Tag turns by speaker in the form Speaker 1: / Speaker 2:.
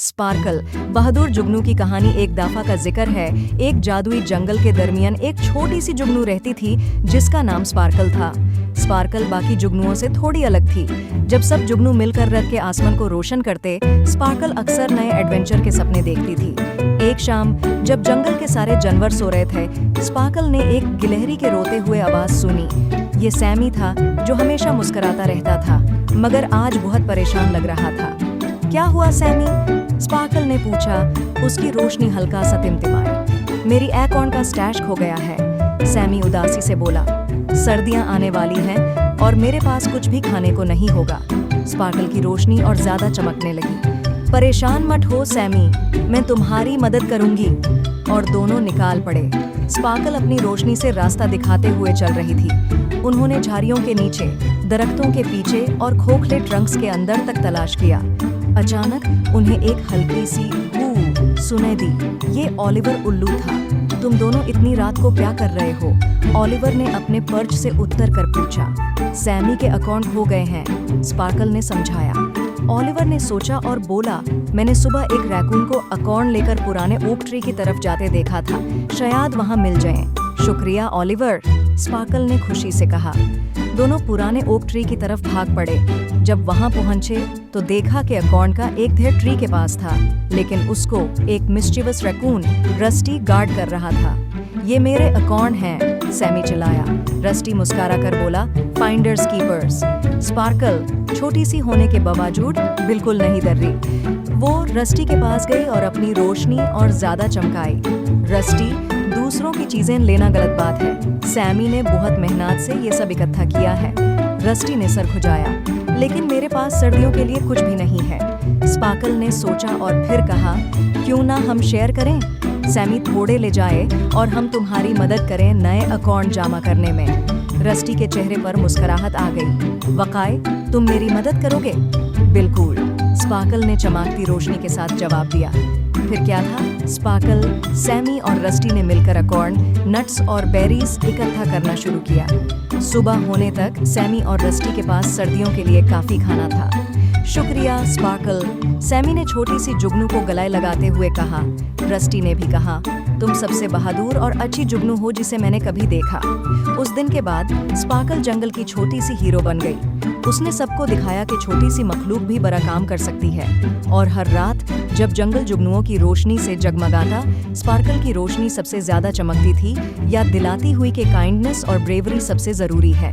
Speaker 1: Sparkle बहादुर जुगनू की कहानी। एक दफा का जिक्र है, एक जादुई जंगल के दरमियान एक छोटी सी जुगनू रहती थी जिसका नाम स्पार्कल था। स्पार्कल बाकी जुगनुओं से थोड़ी अलग थी। जब सब जुगनू मिलकर रात के आसमान को रोशन करते, स्पार्कल अक्सर नए एडवेंचर के सपने देखती थी। एक शाम जब जंगल के सारे जानवर सो रहे थे, स्पार्कल ने एक गिलहरी के रोते हुए आवाज सुनी। ये सैमी था जो हमेशा मुस्कुराता रहता था, मगर आज बहुत परेशान लग रहा था। क्या हुआ सैमी? स्पार्कल ने पूछा। उसकी रोशनी हल्का सा टिमटिमाई। मेरी एकॉर्न का स्टैश खो गया है, सैमी उदासी से बोला। सर्दियां आने वाली हैं और मेरे पास कुछ भी खाने को नहीं होगा। स्पार्कल की रोशनी और ज्यादा चमकने लगी। परेशान मत हो सैमी, मैं तुम्हारी मदद करूंगी। और दोनों निकाल पड़े। स्पार्कल अपनी रोशनी से रास्ता दिखाते हुए चल रही थी। उन्होंने झाड़ियों के नीचे, दरख्तों के पीछे और खोखले ट्रंक्स के अंदर तक तलाश किया। अचानक उन्हें एक हल्की सी हू सुनाई दी। ये ओलिवर उल्लू था। तुम दोनों इतनी रात को क्या कर रहे हो? ओलिवर ने अपने पर्च से उतर कर पूछा। सैमी के अकाउंट खो गए हैं, स्पार्कल ने समझाया। ओलिवर ने सोचा और बोला, मैंने सुबह एक रैकून को अकाउंट लेकर पुराने ओक ट्री की तरफ जाते देखा था, शायद वहां मिल जाएं। शुक्रिया ओलिवर, स्पार्कल ने खुशी से कहा। दोनों पुराने ओक ट्री की तरफ भाग पड़े। जब वहां पहुंचे तो देखा कि अकाउंट का एक ढेर ट्री के पास था, लेकिन उसको एक मिस्चीवस रैकून रस्टी गार्ड कर रहा था। ये मेरे अकाउंट हैं, सैमी चिल्लाया। रस्टी मुस्कुरा कर बोला, फाइंडर्स कीपर्स। स्पार्कल छोटी सी होने के बावजूद बिल्कुल नहीं डर रही। वो रस्टी के पास गई और अपनी रोशनी और ज्यादा चमकाई। रस्टी, दूसरों की चीजें लेना गलत बात है। सैमी ने बहुत मेहनत से ये सब इकट्ठा किया है। रस्टी ने सर खुजाया। लेकिन मेरे पास सर्दियों के लिए कुछ भी नहीं है। स्पार्कल ने सोचा और फिर कहा, क्यों ना हम शेयर करें? सैमी थोड़े ले जाए और हम तुम्हारी मदद करें नए अकाउंट जमा करने में। रस्टी के चेहरे पर मुस्कुराहट आ गई। वकाए, तुम मेरी मदद करोगे? बिल्कुल, स्पार्कल ने चमकती रोशनी के साथ जवाब दिया। फिर क्या था? स्पार्कल, सैमी और रस्टी ने मिलकर अकाउंट, नट्स और बेरीज इकट्ठा करना शुरू किया। सुबह होने तक सैमी और रस्टी के पास सर्दियों के लिए काफी खाना था। शुक्रिया स्पार्कल, सैमी ने छोटी सी जुगनू को गले लगाते हुए कहा। रस्टी ने भी कहा, तुम सबसे बहादुर और अच्छी जुगनू हो जिसे मैंने कभी देखा। उस दिन के बाद स्पार्कल जंगल की छोटी सी हीरो बन गई। उसने सबको दिखाया कि छोटी सी मखलूक भी बड़ा काम कर सकती है। और हर रात जब जंगल जुगनुओं की रोशनी से जगमगाता, स्पार्कल की रोशनी सबसे ज्यादा चमकती थी, याद दिलाती हुई कि काइंडनेस और ब्रेवरी सबसे जरूरी है।